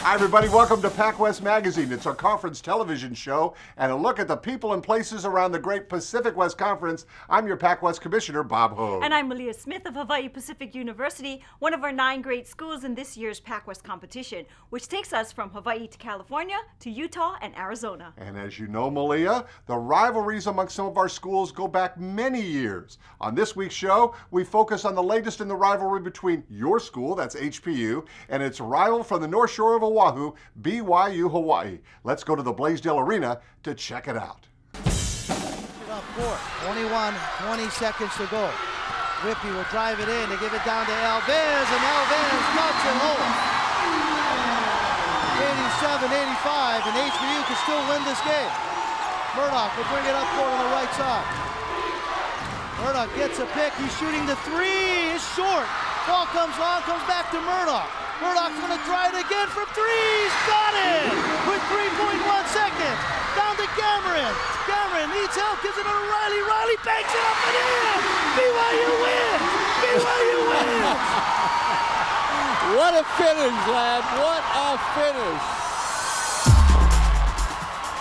Hi, everybody. Welcome to PacWest Magazine. It's our conference television show and a look at the people and places around the great Pacific West Conference. I'm your PacWest Commissioner, Bob Hogue. And I'm Malia Smith of Hawai'i Pacific University, one of our 9 great schools in this year's PacWest competition, which takes us from Hawaii to California to Utah and Arizona. And as you know, Malia, the rivalries among some of our schools go back many years. On this week's show, we focus on the latest in the rivalry between your school, that's HPU, and its rival from the North Shore of Oahu, BYU-Hawai'i. Let's go to the Blaisdell Arena to check it out. Up court, 20 seconds to go. Whippy will drive it in to give it down to Alves, and Alves cuts it home. 87-85, and HPU can still win this game. Murdoch will bring it up court on the right side. Murdoch gets a pick, he's shooting the three, it's short. Ball comes long, comes back to Murdoch. Murdoch's gonna try it again from three, he's got it! With 3.1 seconds, down to Cameron. Cameron needs help, gives it to Riley. Riley banks it up and in! BYU wins! BYU wins! What a finish, lad, what a finish!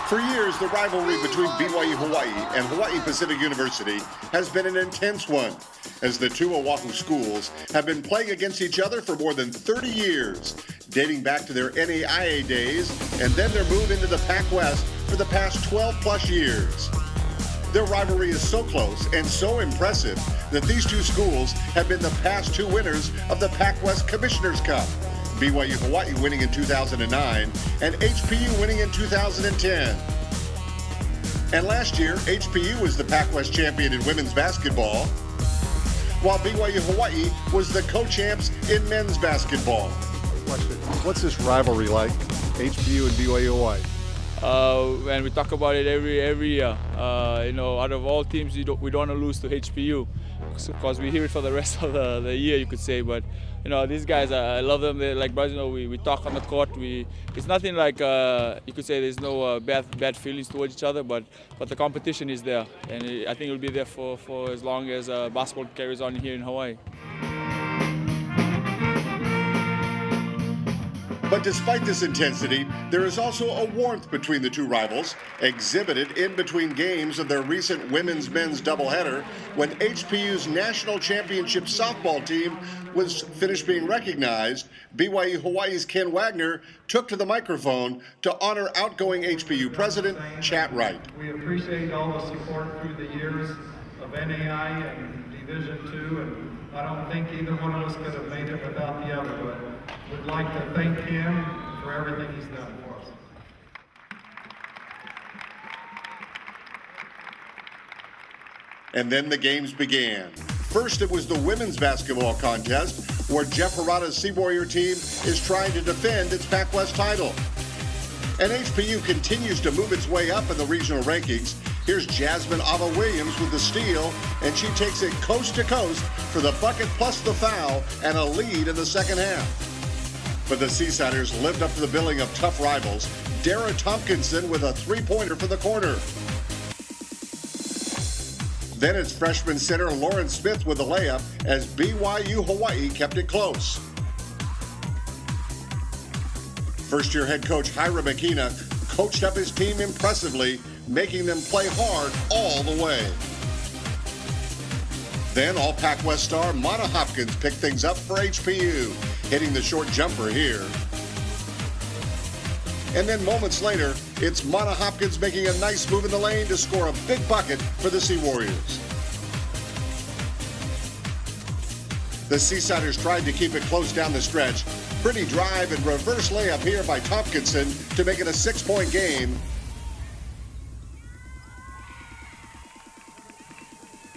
For years, the rivalry between BYU-Hawai'i and Hawai'i Pacific University has been an intense one, as the two Oahu schools have been playing against each other for more than 30 years, dating back to their NAIA days and then their move into the PacWest for the past 12-plus years. Their rivalry is so close and so impressive that these two schools have been the past 2 winners of the PacWest Commissioner's Cup. BYU-Hawai'i winning in 2009 and HPU winning in 2010. And last year, HPU was the PacWest champion in women's basketball, while BYU-Hawai'i was the co-champs in men's basketball. What's this rivalry like, HPU and BYU-Hawai'i? And we talk about it every year. Out of all teams, we don't want to lose to HPU, because we hear it for the rest of the year, you could say. But these guys, I love them. They're like brothers. We talk on the court. It's nothing like you could say. There's no bad feelings towards each other, but the competition is there, and I think it'll be there for as long as basketball carries on here in Hawaii. But despite this intensity, there is also a warmth between the two rivals, exhibited in between games of their recent women's-men's doubleheader when HPU's national championship softball team was finished being recognized. BYU-Hawaii's Ken Wagner took to the microphone to honor outgoing HPU president Chat Wright. We appreciate all the support through the years of NAI and Division II, and I don't think either one of us could have made it without the other, but would like to thank him for everything he's done for us. And then the games began. First, it was the women's basketball contest, where Jeff Harada's Sea Warrior team is trying to defend its PacWest title. And HPU continues to move its way up in the regional rankings. Here's Jasmine Ava-Williams with the steal, and she takes it coast to coast for the bucket plus the foul and a lead in the second half. But the Seasiders lived up to the billing of tough rivals. Dara Tompkinson with a three-pointer for the corner. Then it's freshman center Lauren Smith with a layup as BYU-Hawai'i kept it close. First-year head coach Hyra McKenna coached up his team impressively, making them play hard all the way. Then all PacWest star Mana Hopkins picked things up for HPU, hitting the short jumper here. And then moments later, it's Mana Hopkins making a nice move in the lane to score a big bucket for the Sea Warriors. The Seasiders tried to keep it close down the stretch. Pretty drive and reverse layup here by Tompkinson to make it a 6-point game.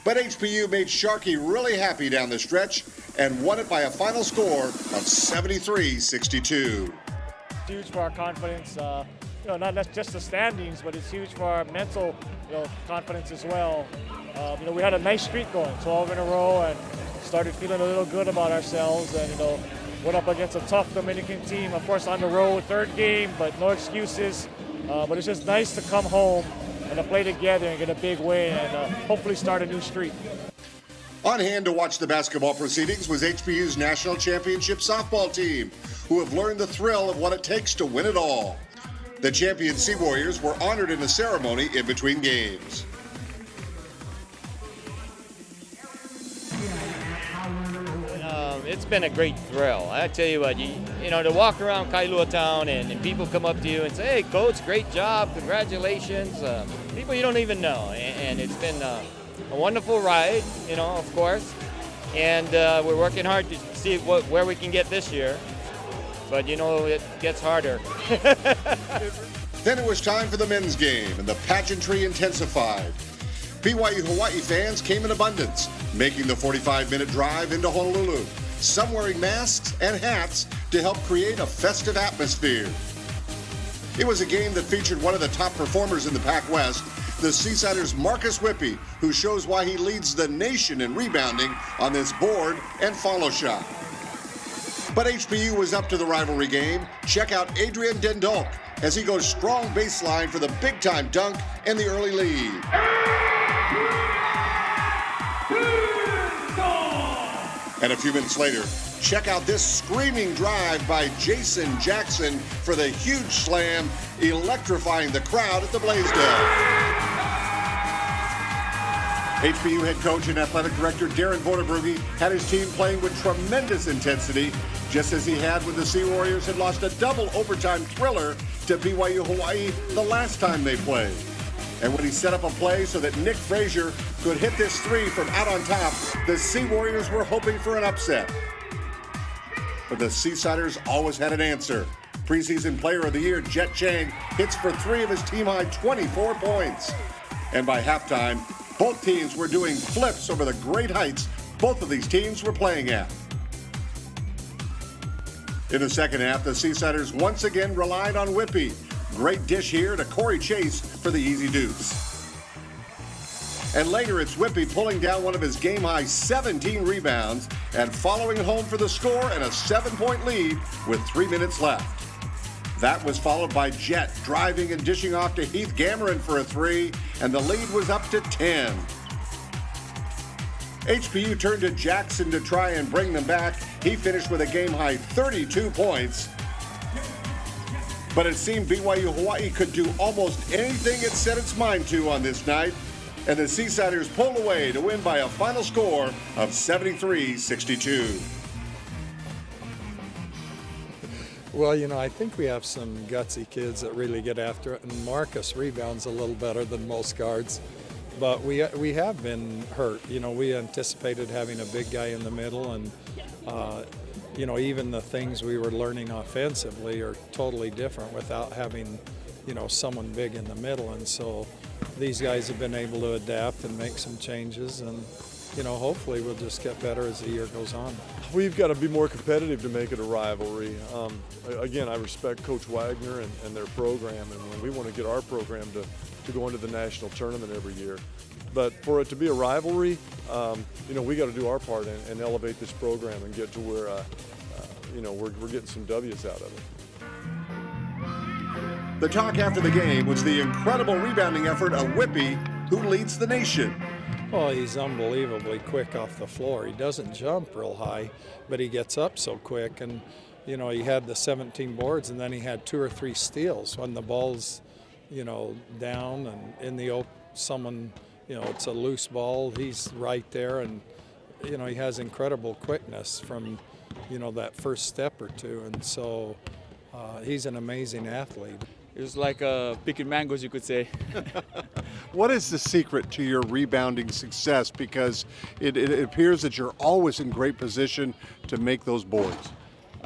But HPU made Sharkey really happy down the stretch and won it by a final score of 73-62. Huge for our confidence, not just the standings, but it's huge for our mental, confidence as well. We had a nice streak going, 12 in a row, and started feeling a little good about ourselves, and went up against a tough Dominican team, of course on the road, 3rd game, but no excuses. But it's just nice to come home and to play together and get a big win and hopefully start a new streak. On hand to watch the basketball proceedings was HBU's national championship softball team, who have learned the thrill of what it takes to win it all. The champion Sea Warriors were honored in a ceremony in between games. It's been a great thrill. I tell you what, you know, to walk around Kailua town and people come up to you and say, "Hey, coach, great job, congratulations." People you don't even know, and it's been a wonderful ride, you know, of course. And we're working hard to see where we can get this year. But you know, it gets harder. Then it was time for the men's game, and the pageantry intensified. BYU-Hawaii fans came in abundance, making the 45-minute drive into Honolulu, some wearing masks and hats to help create a festive atmosphere. It was a game that featured one of the top performers in the PacWest, the Seasiders' Marcus Whippy, who shows why he leads the nation in rebounding on this board and follow shot. But HBU was up to the rivalry game. Check out Adrian Dendolk as he goes strong baseline for the big-time dunk and the early lead. And a few minutes later, check out this screaming drive by Jason Jackson for the huge slam, electrifying the crowd at the Blaisdell. HBU head coach and athletic director Darren Vorderbrugge had his team playing with tremendous intensity, just as he had when the Sea Warriors had lost a double overtime thriller to BYU-Hawaii the last time they played. And when he set up a play so that Nick Frazier could hit this three from out on top, the Sea Warriors were hoping for an upset. But the Seasiders always had an answer. Preseason Player of the Year Jet Chang hits for three of his team-high 24 points. And by halftime, both teams were doing flips over the great heights both of these teams were playing at. In the second half, the Seasiders once again relied on Whippy. Great dish here to Corey Chase for the easy deuce. And later, it's Whippy pulling down one of his game-high 17 rebounds and following it home for the score and a 7-point lead with 3 minutes left. That was followed by Jet driving and dishing off to Heath Gammeren for a three, and the lead was up to 10. HBU turned to Jackson to try and bring them back. He finished with a game-high 32 points. But it seemed BYU-Hawaii could do almost anything it set its mind to on this night, and the Seasiders pulled away to win by a final score of 73-62. Well, you know, I think we have some gutsy kids that really get after it, and Marcus rebounds a little better than most guards. But we have been hurt. You know, we anticipated having a big guy in the middle, and you know, even the things we were learning offensively are totally different without having, you know, someone big in the middle. And so these guys have been able to adapt and make some changes, and, you know, hopefully we'll just get better as the year goes on. We've got to be more competitive to make it a rivalry. Again, I respect Coach Wagner and their program, and we want to get our program to go into the national tournament every year. But for it to be a rivalry, you know, we got to do our part and elevate this program and get to where, you know, we're getting some W's out of it. The talk after the game was the incredible rebounding effort of Whippy, who leads the nation. Oh, he's unbelievably quick off the floor. He doesn't jump real high, but he gets up so quick. And, you know, he had the 17 boards, and then he had 2 or 3 steals when the ball's, you know, down and in the someone, you know, it's a loose ball. He's right there, and, you know, he has incredible quickness from, you know, that first step or two. And so he's an amazing athlete. It was like picking mangoes, you could say. What is the secret to your rebounding success? Because it appears that you're always in great position to make those boards.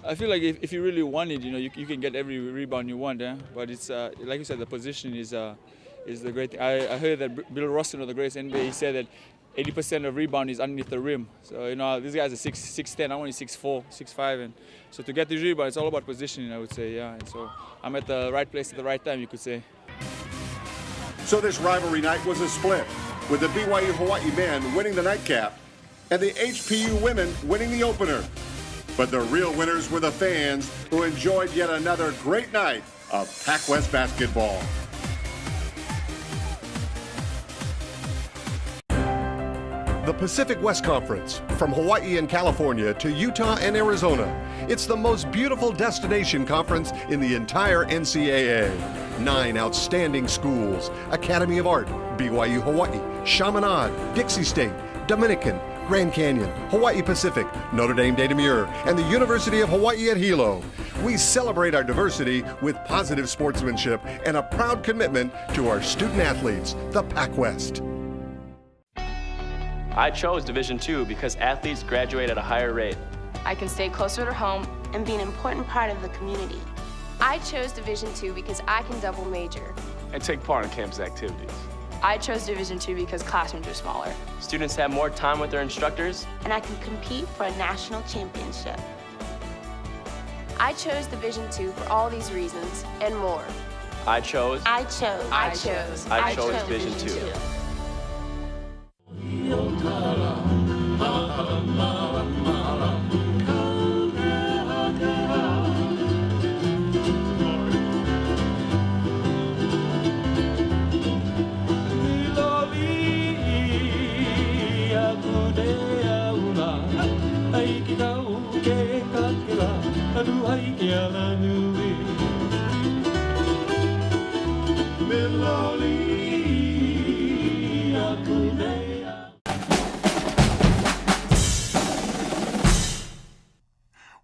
I feel like if you really want it, you know, you can get every rebound you want. But it's like you said, the position is the great thing. I heard that Bill Russell of the greatest NBA, he said that 80% of rebound is underneath the rim. So, you know, these guys are 6'10", I'm only 6'4", 6'5", and so to get the rebound, it's all about positioning, I would say, yeah. And so I'm at the right place at the right time, you could say. So this rivalry night was a split, with the BYU-Hawaii men winning the nightcap and the HPU women winning the opener. But the real winners were the fans, who enjoyed yet another great night of PacWest basketball. The Pacific West Conference, from Hawaii and California to Utah and Arizona. It's the most beautiful destination conference in the entire NCAA. 9 outstanding schools: Academy of Art, BYU-Hawai'i, Chaminade, Dixie State, Dominican, Grand Canyon, Hawai'i Pacific, Notre Dame de Demure, and the University of Hawaii at Hilo. We celebrate our diversity with positive sportsmanship and a proud commitment to our student athletes, the PacWest. I chose Division II because athletes graduate at a higher rate. I can stay closer to home and be an important part of the community. I chose Division II because I can double major and take part in campus activities. I chose Division II because classrooms are smaller. Students have more time with their instructors. And I can compete for a national championship. I chose Division II for all these reasons and more. I chose Division II.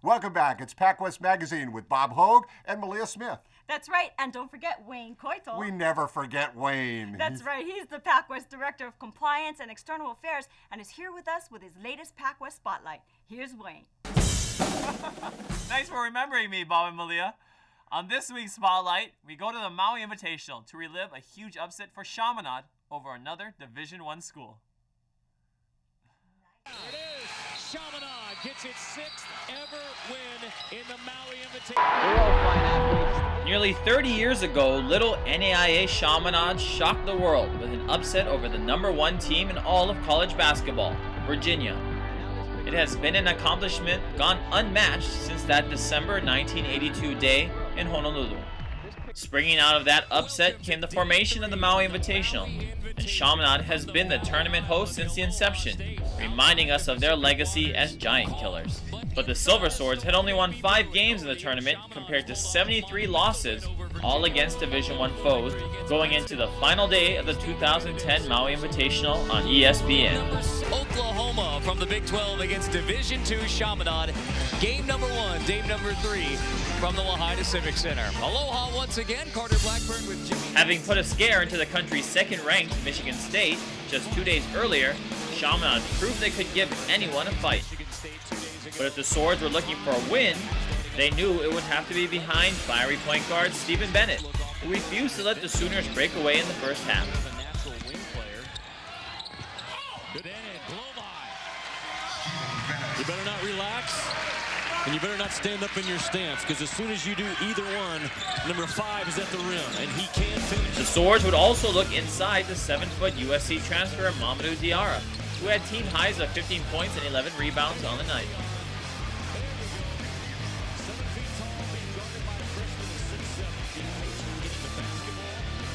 Welcome back. It's PacWest Magazine with Bob Hogue and Malia Smith. That's right, and don't forget Wayne Coito. We never forget Wayne. That's right, he's the PacWest Director of Compliance and External Affairs and is here with us with his latest PacWest Spotlight. Here's Wayne. Thanks for remembering me, Bob and Malia. On this week's Spotlight, we go to the Maui Invitational to relive a huge upset for Chaminade over another Division I school. There it is. Chaminade gets its 6th ever win in the Maui Invitational. Nearly 30 years ago, little NAIA Chaminade shocked the world with an upset over the #1 team in all of college basketball, Virginia. It has been an accomplishment gone unmatched since that December 1982 day in Honolulu. Springing out of that upset came the formation of the Maui Invitational, and Chaminade has been the tournament host since the inception, reminding us of their legacy as giant killers. But the Silver Swords had only won 5 games in the tournament compared to 73 losses, all against Division I foes, going into the final day of the 2010 Maui Invitational on ESPN. Oklahoma from the Big 12 against Division II Chaminade. Game number 1, game number 3 from the Lahaina Civic Center. Aloha once again, Carter Blackburn with Jimmy. Having put a scare into the country's second-ranked Michigan State just 2 days earlier, Chaminade proved they could give anyone a fight. But if the Swords were looking for a win, they knew it would have to be behind fiery point guard Stephen Bennett, who refused to let the Sooners break away in the first half. You better not relax, and you better not stand up in your stance, because as soon as you do either one, number 5 is at the rim, and he can't finish. The Swords would also look inside the 7-foot USC transfer Mamadou Diarra, who had team highs of 15 points and 11 rebounds on the night.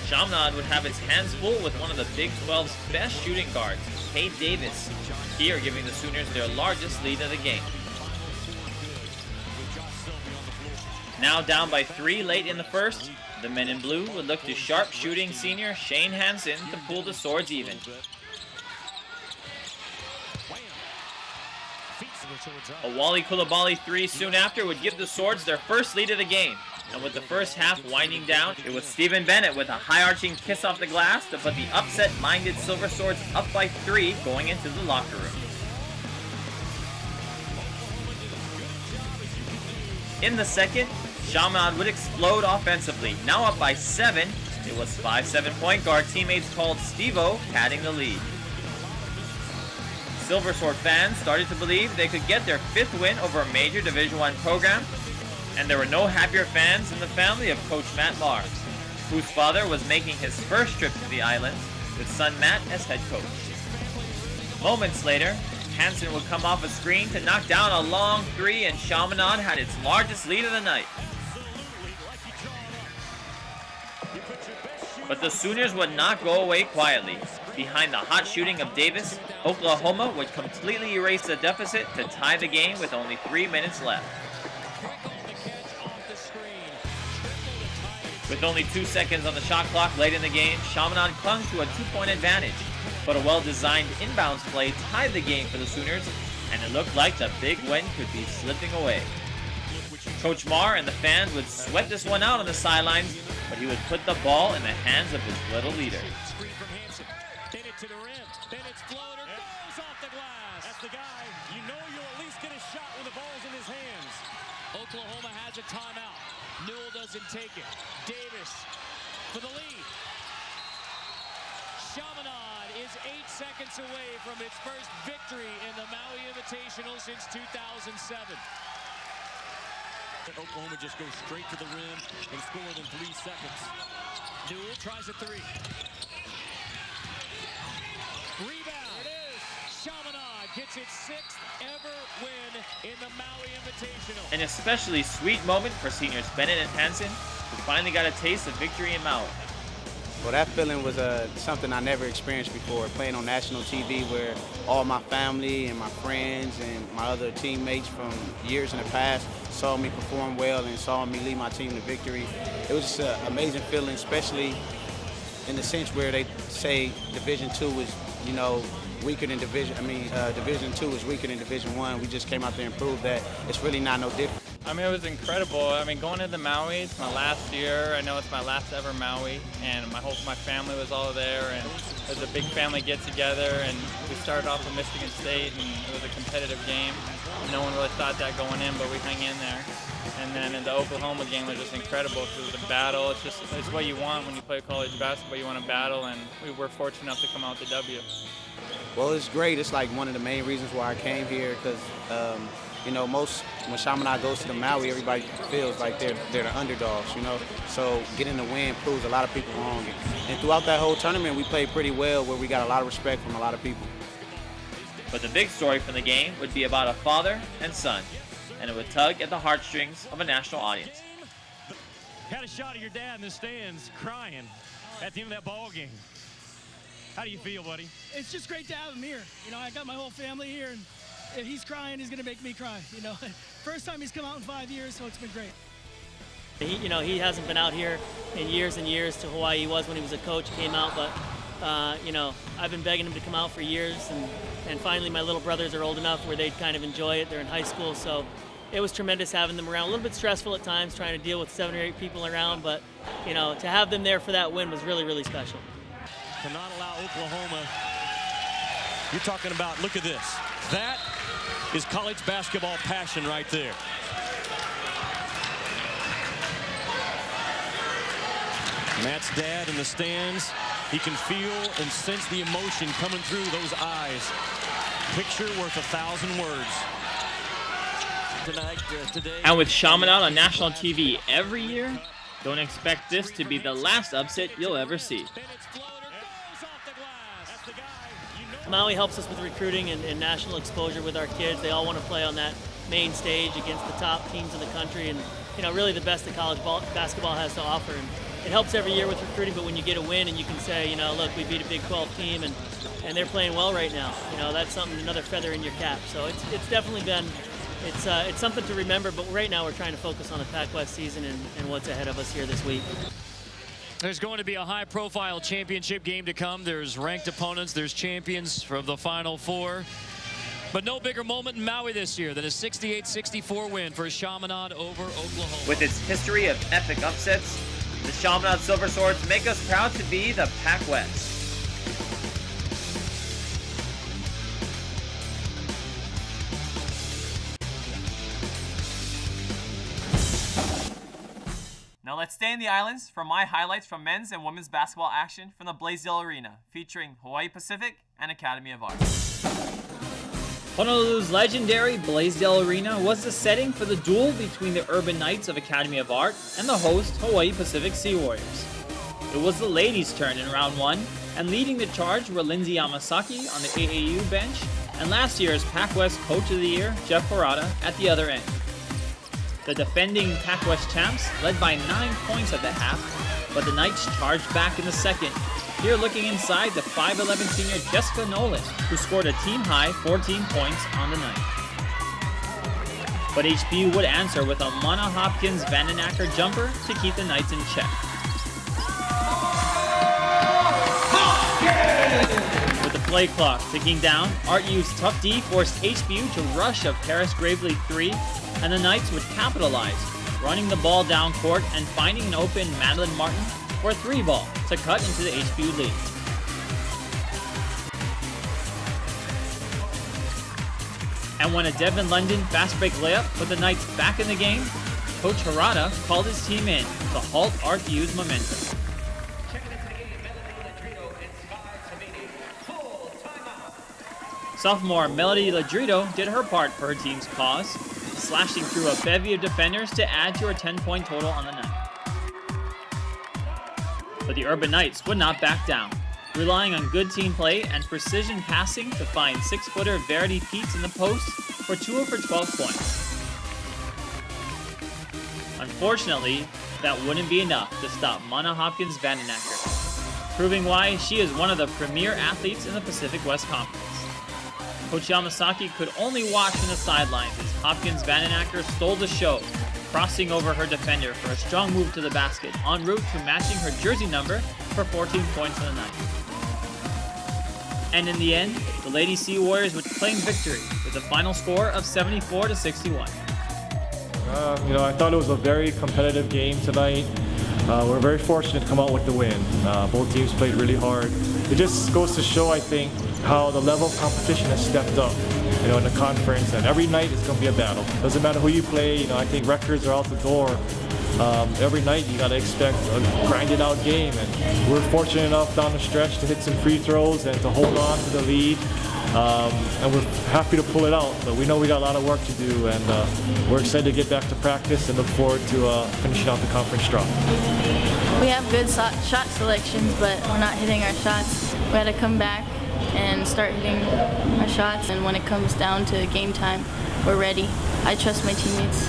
Chaminade would have its hands full with one of the Big 12's best shooting guards, Cade Davis, here giving the Sooners their largest lead of the game. Now down by 3 late in the first, the men in blue would look to sharp shooting senior Shane Hansen to pull the Swords even. A Wally Coulibaly 3 soon after would give the Swords their first lead of the game. And with the first half winding down, it was Stephen Bennett with a high-arching kiss off the glass to put the upset-minded Silver Swords up by 3 going into the locker room. In the second, Chaminade would explode offensively. Now up by 7, it was 5'7" point guard teammates called Steve-O padding the lead. Silver Sword fans started to believe they could get their 5th win over a major Division I program, and there were no happier fans than the family of Coach Matt Marr, whose father was making his first trip to the islands with son Matt as head coach. Moments later, Hansen would come off a screen to knock down a long 3, and Chaminade had its largest lead of the night. But the Sooners would not go away quietly. Behind the hot shooting of Davis, Oklahoma would completely erase the deficit to tie the game with only 3 minutes left. With only 2 seconds on the shot clock late in the game, Chaminade clung to a 2-point advantage, but a well-designed inbounds play tied the game for the Sooners, and it looked like the big win could be slipping away. Coach Marr and the fans would sweat this one out on the sidelines, but he would put the ball in the hands of his little leader. Bennett to the rim. Bennett's floater goes off the glass. That's the guy. You know you'll at least get a shot when the ball's in his hands. Oklahoma has a timeout. Newell doesn't take it. Davis for the lead. Chaminade is 8 seconds away from its first victory in the Maui Invitational since 2007. Oklahoma just goes straight to the rim and score in 3 seconds. Newell tries a three. Rebound. It is. Chaminade gets its 6th ever win in the Maui Invitational. An especially sweet moment for seniors Bennett and Hansen, who finally got a taste of victory in Maui. Well, that feeling was something I never experienced before, playing on national TV where all my family and my friends and my other teammates from years in the past saw me perform well and saw me lead my team to victory. It was just an amazing feeling, especially in the sense where they say Division II is, weaker than Division II is weaker than Division I. We just came out there and proved that it's really not no different. I mean, it was incredible. I mean, going to the Maui, it's my last year. I know it's my last ever Maui, and my family was all there, and it was a big family get-together, and we started off with Michigan State, and it was a competitive game. No one really thought that going in, but we hung in there. And then in the Oklahoma game, it was just incredible. It was a battle. It's what you want when you play college basketball. You want to battle, and we were fortunate enough to come out with the W. Well, it's great. It's like one of the main reasons why I came here, because when Chaminade goes to the Maui, everybody feels like they're the underdogs, So getting the win proves a lot of people wrong. And throughout that whole tournament, we played pretty well, where we got a lot of respect from a lot of people. But the big story from the game would be about a father and son, and it would tug at the heartstrings of a national audience. Had a shot of your dad in the stands crying at the end of that ball game. How do you feel, buddy? It's just great to have him here. I got my whole family here, and if he's crying, he's going to make me cry. First time he's come out in 5 years, so it's been great. He hasn't been out here in years and years to Hawaii. He was when he was a coach, came out, but I've been begging him to come out for years, and finally my little brothers are old enough where they'd kind of enjoy it. They're in high school, so it was tremendous having them around. A little bit stressful at times trying to deal with 7 or 8 people around, but to have them there for that win was really, really special. To not allow Oklahoma, you're talking about, look at this. That is college basketball passion right there. Matt's dad in the stands. He can feel and sense the emotion coming through those eyes. Picture worth 1,000 words. Today. And with Chaminade on national TV every year, don't expect this to be the last upset you'll ever see. Maui helps us with recruiting and national exposure with our kids. They all want to play on that main stage against the top teams in the country, and really the best that college basketball has to offer. And it helps every year with recruiting, but when you get a win and you can say, look, we beat a Big 12 team and they're playing well right now, that's something, another feather in your cap. So it's definitely been, it's something to remember, but right now we're trying to focus on the PacWest season and what's ahead of us here this week. There's going to be a high-profile championship game to come. There's ranked opponents. There's champions from the Final Four. But no bigger moment in Maui this year than a 68-64 win for Chaminade over Oklahoma. With its history of epic upsets, the Chaminade Silver Swords make us proud to be the PacWest. Now let's stay in the islands for my highlights from men's and women's basketball action from the Blaisdell Arena, featuring Hawaii Pacific and Academy of Arts. Honolulu's legendary Blaisdell Arena was the setting for the duel between the Urban Knights of Academy of Art and the host Hawaii Pacific Sea Warriors. It was the ladies' turn in round 1, and leading the charge were Lindsay Yamasaki on the AAU bench and last year's PacWest Coach of the Year, Jeff Parada, at the other end. The defending PacWest champs led by 9 points at the half, but the Knights charged back in the second, Here looking inside the 5'11 senior Jessica Nolan, who scored a team-high 14 points on the night. But HBU would answer with a Mana Hopkins Vandenacker jumper to keep the Knights in check. With the play clock ticking down, RU's tough D forced HBU to rush a Paris Gravely 3, and the Knights would capitalize, running the ball down court and finding an open Madeline Martin for a 3-ball to cut into the HBU lead. And when a Devin London fast break layup put the Knights back in the game, Coach Harada called his team in to halt RU's momentum. Sophomore Melody Ladrito did her part for her team's cause, slashing through a bevy of defenders to add to her 10-point total on the night. But the Urban Knights would not back down, relying on good team play and precision passing to find 6-footer Verity Peets in the post for 2 of her 12 points. Unfortunately, that wouldn't be enough to stop Mana Hopkins Vandenacker, proving why she is one of the premier athletes in the Pacific West Conference. Coach Yamasaki could only watch from the sidelines as Hopkins Vandenacker stole the show, crossing over her defender for a strong move to the basket, en route to matching her jersey number for 14 points on the night. And in the end, the Lady Sea Warriors would claim victory with a final score of 74-61. I thought it was a very competitive game tonight. We're very fortunate to come out with the win. Both teams played really hard. It just goes to show, I think, how the level of competition has stepped up, in the conference, and every night is going to be a battle. Doesn't matter who you play, I think records are out the door. Every night you got to expect a grinded out game, and we're fortunate enough down the stretch to hit some free throws and to hold on to the lead. And we're happy to pull it out, but we know we got a lot of work to do, and we're excited to get back to practice and look forward to finishing out the conference strong. We have good shot selections, but we're not hitting our shots. We had to come back and start hitting our shots, and when it comes down to game time, we're ready. I trust my teammates.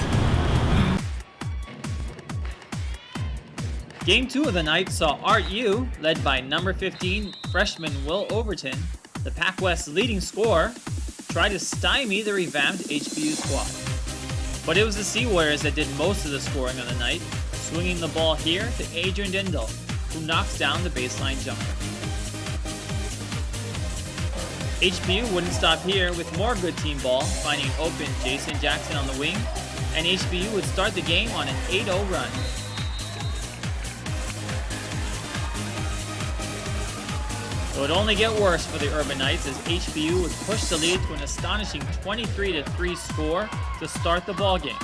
Game 2 of the night saw RU, led by number 15 freshman Will Overton, the PacWest leading scorer, try to stymie the revamped HBU squad. But it was the Sea Warriors that did most of the scoring on the night, swinging the ball here to Adrian Dindal, who knocks down the baseline jumper. HBU wouldn't stop here with more good team ball, finding open Jason Jackson on the wing, and HBU would start the game on an 8-0 run. It would only get worse for the Urban Knights as HBU would push the lead to an astonishing 23-3 score to start the ballgame,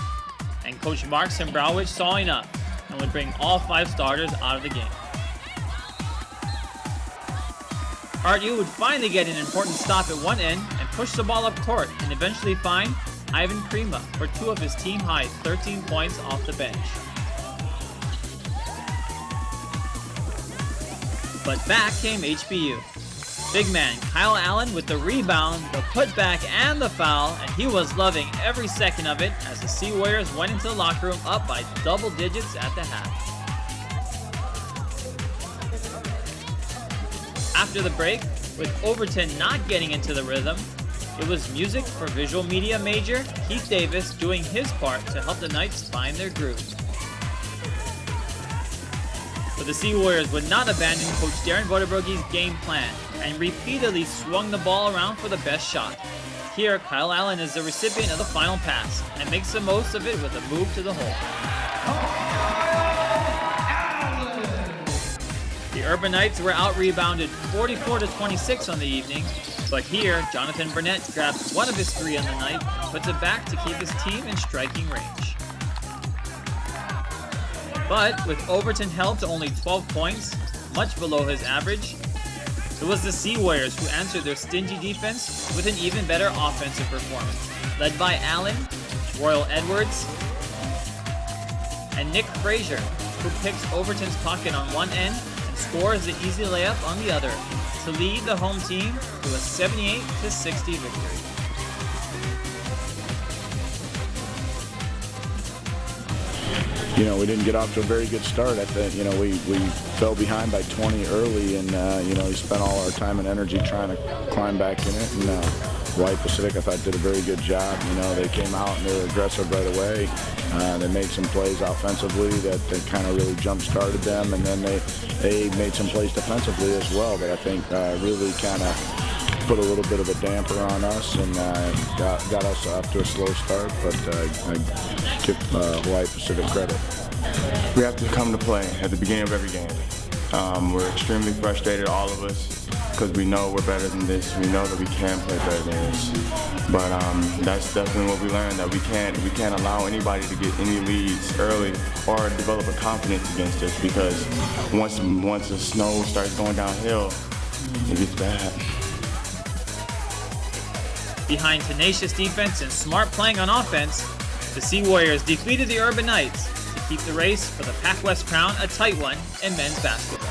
and Coach Mark Sembrowicz saw enough and would bring all 5 starters out of the game. RU would finally get an important stop at one end and push the ball up court and eventually find Ivan Prima for 2 of his team-high 13 points off the bench. But back came HBU. Big man Kyle Allen with the rebound, the putback, and the foul, and he was loving every second of it as the Sea Warriors went into the locker room up by double digits at the half. After the break, with Overton not getting into the rhythm, it was music for visual media major Keith Davis doing his part to help the Knights find their groove. But the Sea Warriors would not abandon Coach Darren Vodabrugge's game plan and repeatedly swung the ball around for the best shot. Here, Kyle Allen is the recipient of the final pass and makes the most of it with a move to the hole. The Urban Knights were out-rebounded 44-26 on the evening, but here, Jonathan Burnett grabs one of his 3 on the night and puts it back to keep his team in striking range. But with Overton held to only 12 points, much below his average, it was the Sea Warriors who answered their stingy defense with an even better offensive performance, led by Allen, Royal Edwards, and Nick Frazier, who picks Overton's pocket on one end and scores the easy layup on the other to lead the home team to a 78-60 victory. you know, we didn't get off to a very good start. I think, you know, we fell behind by 20 early, and you know, we spent all our time and energy trying to climb back in it. And Hawai'i Pacific, I thought, did a very good job. You know, they came out and they were aggressive right away. They made some plays offensively that kind of really jump-started them, and then they made some plays defensively as well that I think really kind of put a little bit of a damper on us and got us off to a slow start, but I give Hawai'i Pacific credit. We have to come to play at the beginning of every game. We're extremely frustrated, all of us, because we know we're better than this. We know that we can play better than this. But that's definitely what we learned, that we can't allow anybody to get any leads early or develop a confidence against us, because once the snow starts going downhill, it gets bad. Behind tenacious defense and smart playing on offense, the Sea Warriors defeated the Urban Knights to keep the race for the PacWest crown a tight one in men's basketball.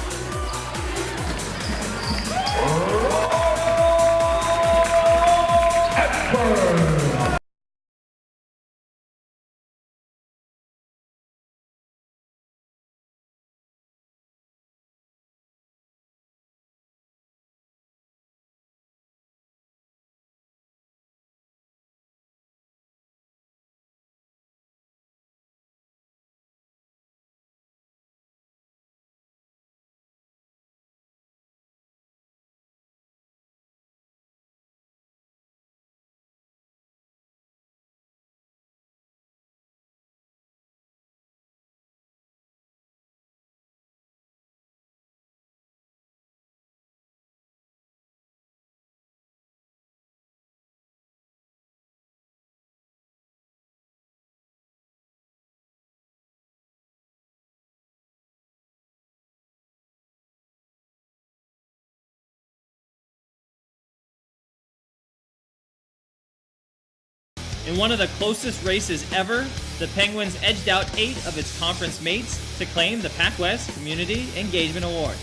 In one of the closest races ever, the Penguins edged out 8 of its conference mates to claim the PacWest Community Engagement Award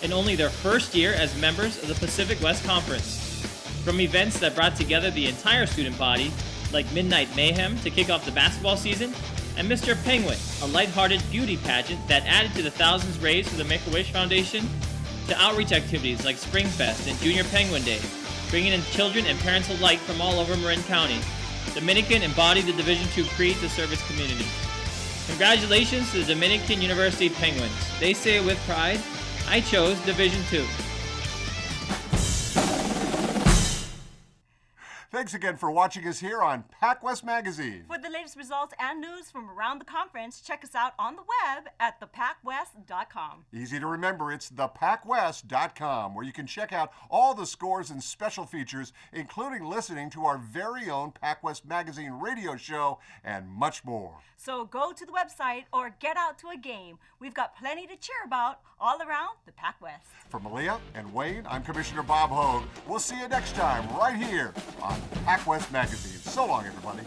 in only their first year as members of the Pacific West Conference. From events that brought together the entire student body, like Midnight Mayhem to kick off the basketball season, and Mr. Penguin, a lighthearted beauty pageant that added to the thousands raised for the Make-A-Wish Foundation, to outreach activities like Springfest and Junior Penguin Day, bringing in children and parents alike from all over Marin County. Dominican embodied the Division II creed to serve its community. Congratulations to the Dominican University Penguins. They say it with pride, I chose Division II. Thanks again for watching us here on PacWest Magazine. For the latest results and news from around the conference, check us out on the web at thepacwest.com. Easy to remember, it's thepacwest.com, where you can check out all the scores and special features, including listening to our very own PacWest Magazine radio show and much more. So go to the website or get out to a game. We've got plenty to cheer about all around the PacWest. For Malia and Wayne, I'm Commissioner Bob Hogue. We'll see you next time right here on PacWest Magazine. So long, everybody.